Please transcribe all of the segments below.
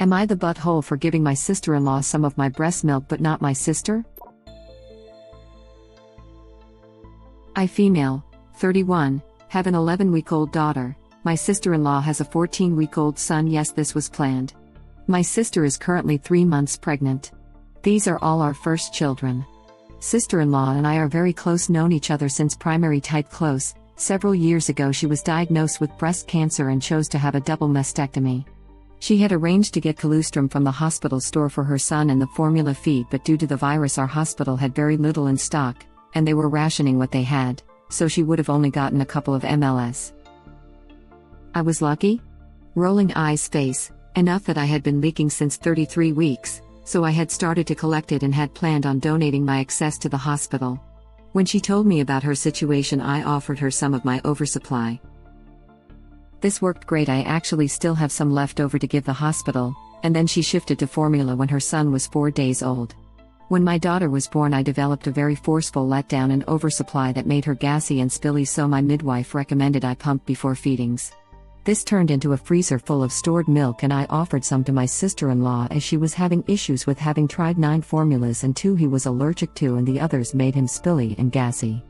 Am I the butthole for giving my sister-in-law some of my breast milk but not my sister? I, female, 31, have an 11-week-old daughter. My sister-in-law has a 14-week-old son. Yes, this was planned. My sister is currently 3 months pregnant. These are all our first children. Sister-in-law and I are very close, known each other since primary, tight close. Several years ago she was diagnosed with breast cancer and chose to have a double mastectomy. She had arranged to get colostrum from the hospital store for her son and the formula feed, but due to the virus our hospital had very little in stock, and they were rationing what they had, so she would have only gotten a couple of mls. I was lucky? Rolling eyes face, enough that I had been leaking since 33 weeks, so I had started to collect it and had planned on donating my excess to the hospital. When she told me about her situation, I offered her some of my oversupply. This worked great. I actually still have some left over to give the hospital, and then she shifted to formula when her son was 4 days old. When my daughter was born, I developed a very forceful letdown and oversupply that made her gassy and spilly, so my midwife recommended I pump before feedings. This turned into a freezer full of stored milk, and I offered some to my sister-in-law as she was having issues with having tried 9 formulas and 2 he was allergic to, and the others made him spilly and gassy.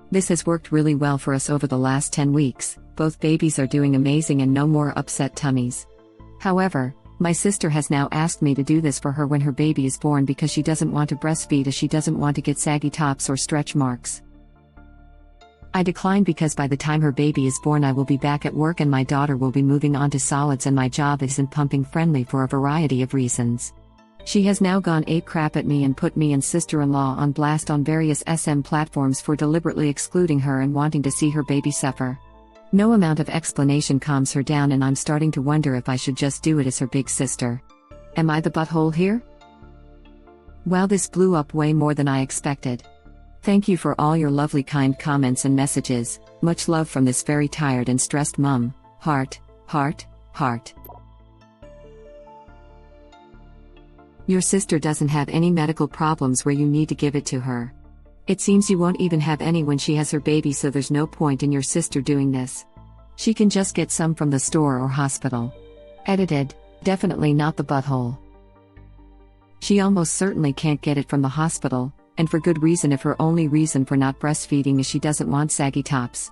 This has worked really well for us over the last 10 weeks. Both babies are doing amazing and no more upset tummies. However, my sister has now asked me to do this for her when her baby is born because she doesn't want to breastfeed, as she doesn't want to get saggy tops or stretch marks. I declined because by the time her baby is born I will be back at work and my daughter will be moving on to solids, and my job isn't pumping friendly for a variety of reasons. She has now gone ape crap at me and put me and sister-in-law on blast on various SM platforms for deliberately excluding her and wanting to see her baby suffer. No amount of explanation calms her down, and I'm starting to wonder if I should just do it as her big sister. Am I the butthole here? Wow, this blew up way more than I expected. Thank you for all your lovely kind comments and messages. Much love from this very tired and stressed mum. Heart, heart, heart. Your sister doesn't have any medical problems where you need to give it to her. It seems you won't even have any when she has her baby, so there's no point in your sister doing this. She can just get some from the store or hospital. Edited, definitely not the butthole. She almost certainly can't get it from the hospital, and for good reason if her only reason for not breastfeeding is she doesn't want saggy tops.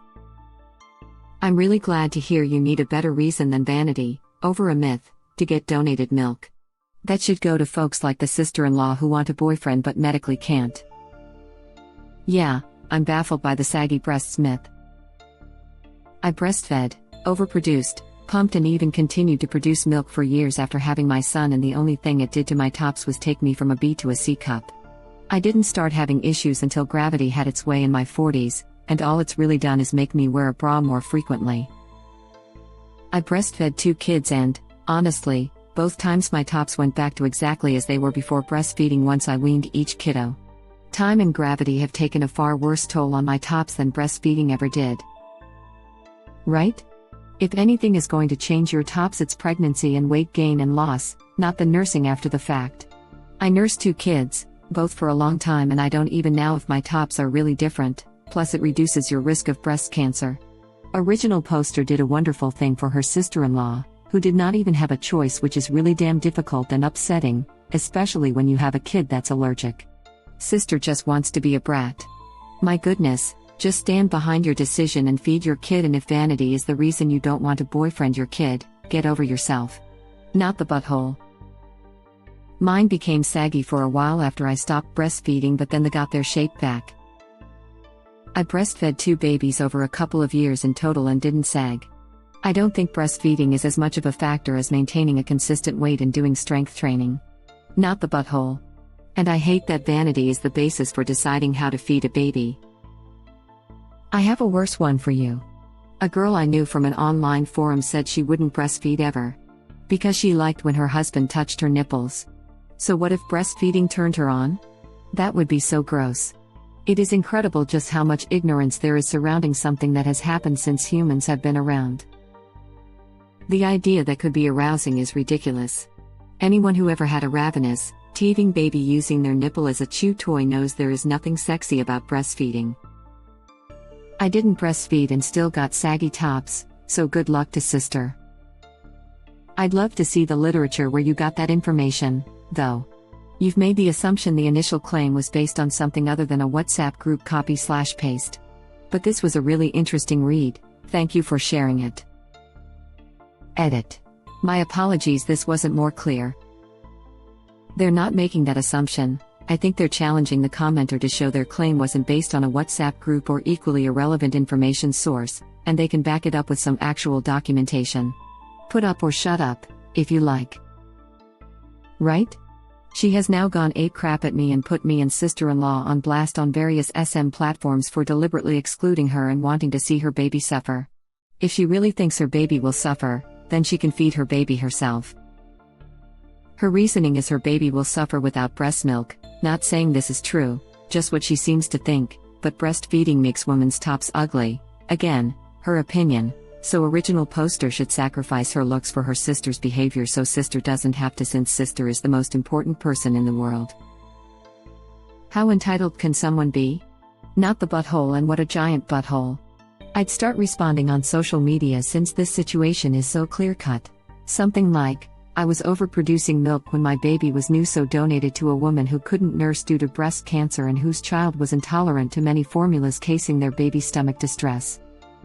I'm really glad to hear you need a better reason than vanity, over a myth, to get donated milk. That should go to folks like the sister-in-law who want a boyfriend but medically can't. Yeah, I'm baffled by the saggy breasts myth. I breastfed, overproduced, pumped and even continued to produce milk for years after having my son, and the only thing it did to my tops was take me from a B to a C cup. I didn't start having issues until gravity had its way in my 40s, and all it's really done is make me wear a bra more frequently. I breastfed 2 kids and, honestly, both times my tops went back to exactly as they were before breastfeeding once I weaned each kiddo. Time and gravity have taken a far worse toll on my tops than breastfeeding ever did. Right? If anything is going to change your tops, it's pregnancy and weight gain and loss, not the nursing after the fact. I nursed 2 kids, both for a long time, and I don't even know if my tops are really different, plus it reduces your risk of breast cancer. Original poster did a wonderful thing for her sister-in-law, who did not even have a choice, which is really damn difficult and upsetting, especially when you have a kid that's allergic. Sister just wants to be a brat. My goodness, just stand behind your decision and feed your kid, and if vanity is the reason you don't want to boyfriend your kid, get over yourself. Not the butthole. Mine became saggy for a while after I stopped breastfeeding, but then they got their shape back. I breastfed 2 babies over a couple of years in total and didn't sag. I don't think breastfeeding is as much of a factor as maintaining a consistent weight and doing strength training. Not the butthole. And I hate that vanity is the basis for deciding how to feed a baby. I have a worse one for you. A girl I knew from an online forum said she wouldn't breastfeed ever, because she liked when her husband touched her nipples. So what if breastfeeding turned her on? That would be so gross. It is incredible just how much ignorance there is surrounding something that has happened since humans have been around. The idea that could be arousing is ridiculous. Anyone who ever had a ravenous, teething baby using their nipple as a chew toy knows there is nothing sexy about breastfeeding. I didn't breastfeed and still got saggy tops, so good luck to sister. I'd love to see the literature where you got that information, though. You've made the assumption the initial claim was based on something other than a WhatsApp group copy/paste. But this was a really interesting read, thank you for sharing it. Edit. My apologies, this wasn't more clear. They're not making that assumption. I think they're challenging the commenter to show their claim wasn't based on a WhatsApp group or equally irrelevant information source, and they can back it up with some actual documentation. Put up or shut up, if you like. Right? She has now gone ape crap at me and put me and sister-in-law on blast on various SM platforms for deliberately excluding her and wanting to see her baby suffer. If she really thinks her baby will suffer, then she can feed her baby herself. Her reasoning is her baby will suffer without breast milk, not saying this is true, just what she seems to think, but breastfeeding makes women's tops ugly. Again, her opinion, so original poster should sacrifice her looks for her sister's behavior so sister doesn't have to, since sister is the most important person in the world. How entitled can someone be? Not the butthole, and what a giant butthole. I'd start responding on social media since this situation is so clear-cut. Something like, I was overproducing milk when my baby was new, so donated to a woman who couldn't nurse due to breast cancer and whose child was intolerant to many formulas causing their baby's stomach distress.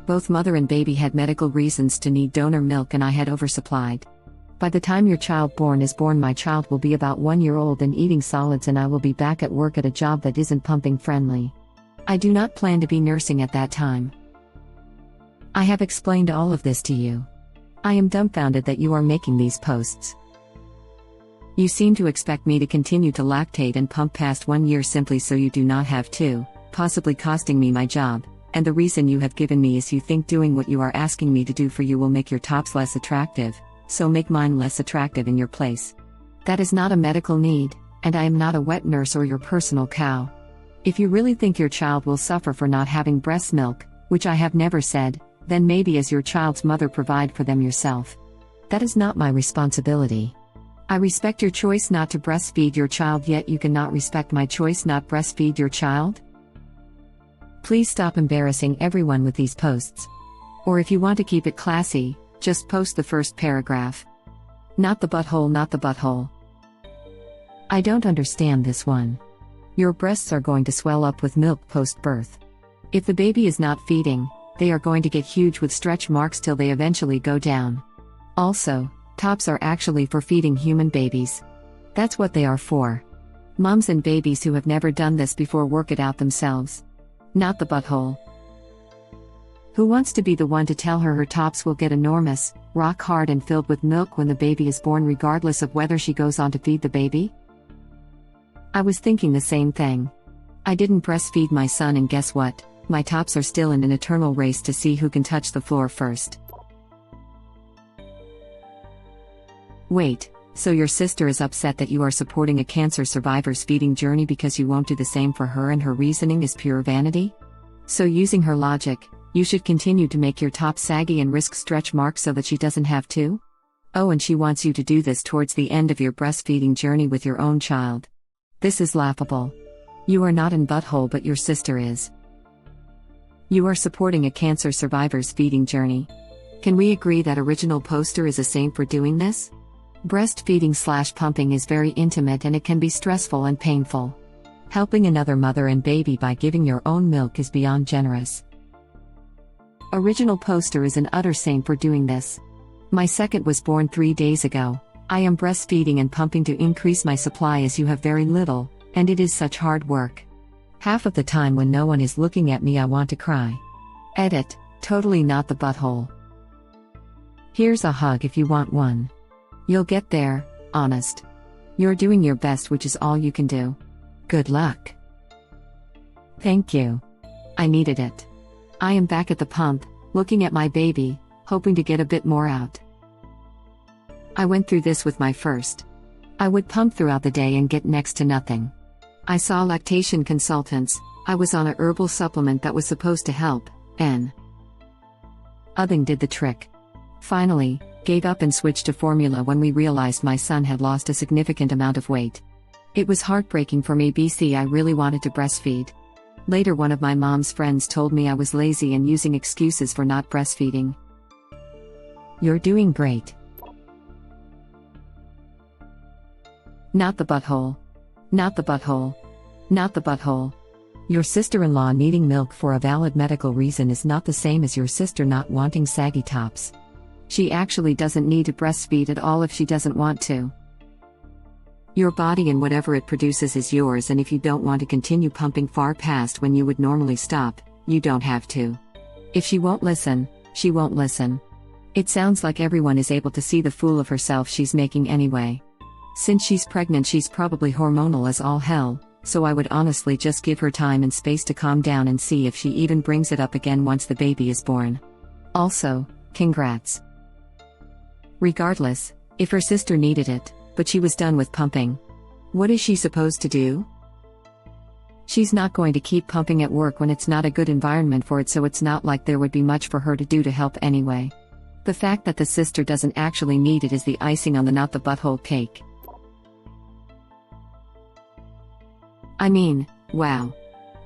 Both mother and baby had medical reasons to need donor milk and I had oversupplied. By the time your child is born, my child will be about 1 year old and eating solids, and I will be back at work at a job that isn't pumping friendly. I do not plan to be nursing at that time. I have explained all of this to you. I am dumbfounded that you are making these posts. You seem to expect me to continue to lactate and pump past 1 year simply so you do not have to, possibly costing me my job, and the reason you have given me is you think doing what you are asking me to do for you will make your tops less attractive, so make mine less attractive in your place. That is not a medical need, and I am not a wet nurse or your personal cow. If you really think your child will suffer for not having breast milk, which I have never said, then maybe as your child's mother provide for them yourself. That is not my responsibility. I respect your choice not to breastfeed your child, yet you cannot respect my choice not breastfeed your child? Please stop embarrassing everyone with these posts. Or if you want to keep it classy, just post the first paragraph. Not the butthole, not the butthole. I don't understand this one. Your breasts are going to swell up with milk post-birth. If the baby is not feeding, they are going to get huge with stretch marks till they eventually go down. Also, tops are actually for feeding human babies. That's what they are for. Moms and babies who have never done this before work it out themselves. Not the butthole. Who wants to be the one to tell her her tops will get enormous, rock hard and filled with milk when the baby is born, regardless of whether she goes on to feed the baby? I was thinking the same thing. I didn't breastfeed my son, and guess what? My tops are still in an eternal race to see who can touch the floor first. Wait, so your sister is upset that you are supporting a cancer survivor's feeding journey because you won't do the same for her, and her reasoning is pure vanity? So using her logic, you should continue to make your top saggy and risk stretch marks so that she doesn't have to? Oh, and she wants you to do this towards the end of your breastfeeding journey with your own child. This is laughable. You are not in butthole, but your sister is. You are supporting a cancer survivor's feeding journey. Can we agree that original poster is a saint for doing this? Breastfeeding/pumping is very intimate and it can be stressful and painful. Helping another mother and baby by giving your own milk is beyond generous. Original poster is an utter saint for doing this. My second was born 3 days ago. I am breastfeeding and pumping to increase my supply as you have very little, and it is such hard work. Half of the time when no one is looking at me I want to cry. Edit, totally not the butthole. Here's a hug if you want one. You'll get there, honest. You're doing your best, which is all you can do. Good luck. Thank you. I needed it. I am back at the pump, looking at my baby, hoping to get a bit more out. I went through this with my first. I would pump throughout the day and get next to nothing. I saw lactation consultants, I was on a herbal supplement that was supposed to help, and nothing did the trick. Finally, gave up and switched to formula when we realized my son had lost a significant amount of weight. It was heartbreaking for me BC, I really wanted to breastfeed. Later one of my mom's friends told me I was lazy and using excuses for not breastfeeding. You're doing great. Not the butthole. Not the butthole. Not the butthole. Your sister-in-law needing milk for a valid medical reason is not the same as your sister not wanting saggy tops. She actually doesn't need to breastfeed at all if she doesn't want to. Your body and whatever it produces is yours, and if you don't want to continue pumping far past when you would normally stop, you don't have to. If she won't listen, she won't listen. It sounds like everyone is able to see the fool of herself she's making anyway. Since she's pregnant, she's probably hormonal as all hell, so I would honestly just give her time and space to calm down and see if she even brings it up again once the baby is born. Also, congrats. Regardless, if her sister needed it, but she was done with pumping, what is she supposed to do? She's not going to keep pumping at work when it's not a good environment for it, so it's not like there would be much for her to do to help anyway. The fact that the sister doesn't actually need it is the icing on the not the butthole cake. I mean, wow.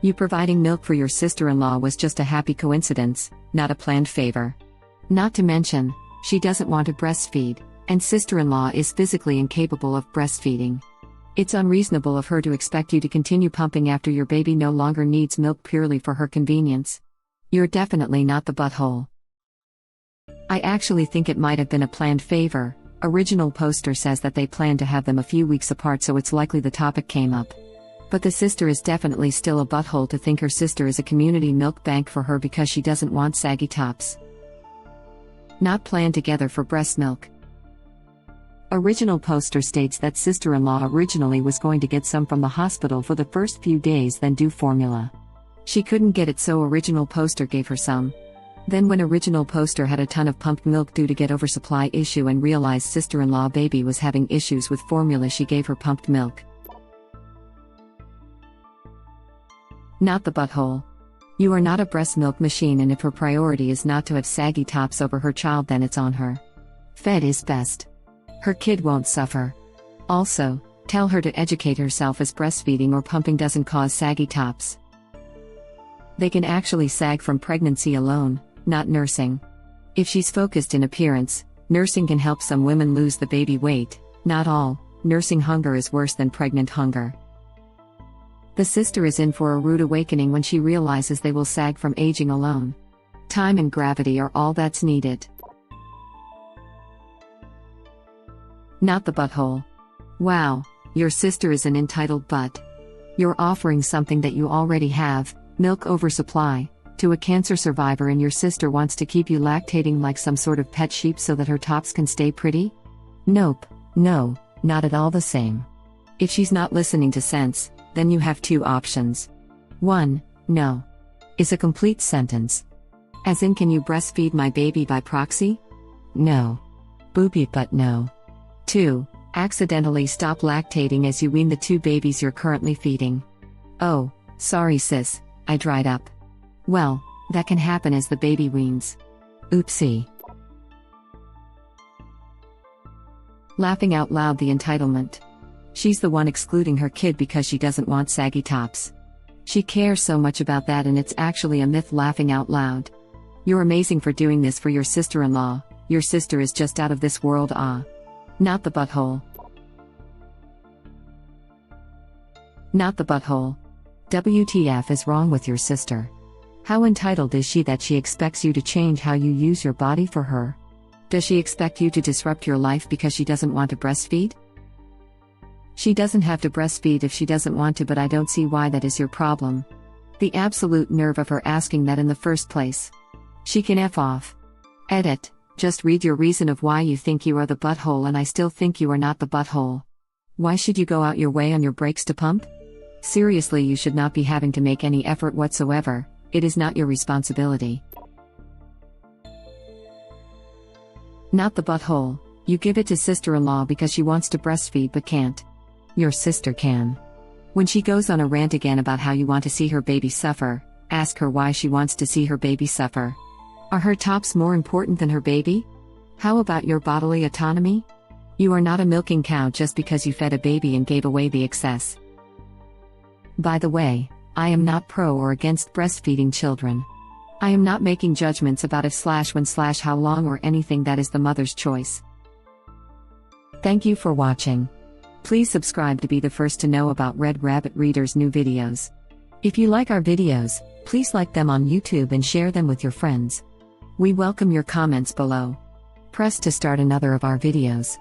You providing milk for your sister-in-law was just a happy coincidence, not a planned favor. Not to mention, she doesn't want to breastfeed, and sister-in-law is physically incapable of breastfeeding. It's unreasonable of her to expect you to continue pumping after your baby no longer needs milk purely for her convenience. You're definitely not the butthole. I actually think it might have been a planned favor. Original poster says that they planned to have them a few weeks apart, so it's likely the topic came up. But the sister is definitely still a butthole to think her sister is a community milk bank for her because she doesn't want saggy tops. Not planned together for breast milk. Original poster states that sister-in-law originally was going to get some from the hospital for the first few days, then do formula. She couldn't get it, so original poster gave her some. Then when original poster had a ton of pumped milk due to get oversupply issue and realized sister-in-law baby was having issues with formula, she gave her pumped milk. Not the butthole. You are not a breast milk machine, and if her priority is not to have saggy tops over her child, then it's on her. Fed is best. Her kid won't suffer. Also, tell her to educate herself, as breastfeeding or pumping doesn't cause saggy tops. They can actually sag from pregnancy alone, not nursing. If she's focused in appearance, nursing can help some women lose the baby weight. Not all. Nursing hunger is worse than pregnant hunger. The sister is in for a rude awakening when she realizes they will sag from aging alone. Time and gravity are all that's needed. Not the butthole. Wow, your sister is an entitled butt. You're offering something that you already have, milk oversupply, to a cancer survivor, and your sister wants to keep you lactating like some sort of pet sheep so that her tops can stay pretty? Nope, no, not at all the same. If she's not listening to sense, then you have two options. 1, no. Is a complete sentence. As in, can you breastfeed my baby by proxy? No. Boopy but no. 2, accidentally stop lactating as you wean the 2 babies you're currently feeding. Oh, sorry sis, I dried up. Well, that can happen as the baby weans. Oopsie. Laughing out loud, the entitlement. She's the one excluding her kid because she doesn't want saggy tops. She cares so much about that, and it's actually a myth. Laughing out loud. You're amazing for doing this for your sister-in-law. Your sister is just out of this world. Not the butthole. Not the butthole. WTF is wrong with your sister? How entitled is she that she expects you to change how you use your body for her? Does she expect you to disrupt your life because she doesn't want to breastfeed? She doesn't have to breastfeed if she doesn't want to, but I don't see why that is your problem. The absolute nerve of her asking that in the first place. She can F off. Edit. Just read your reason of why you think you are the butthole, and I still think you are not the butthole. Why should you go out your way on your breaks to pump? Seriously, you should not be having to make any effort whatsoever. It is not your responsibility. Not the butthole. You give it to sister-in-law because she wants to breastfeed but can't. Your sister can. When she goes on a rant again about how you want to see her baby suffer, ask her why she wants to see her baby suffer. Are her tops more important than her baby? How about your bodily autonomy? You are not a milking cow just because you fed a baby and gave away the excess. By the way, I am not pro or against breastfeeding children. I am not making judgments about if/when/how long or anything. That is the mother's choice. Thank you for watching. Please subscribe to be the first to know about Red Rabbit Reader's new videos. If you like our videos, please like them on YouTube and share them with your friends. We welcome your comments below. Press to start another of our videos.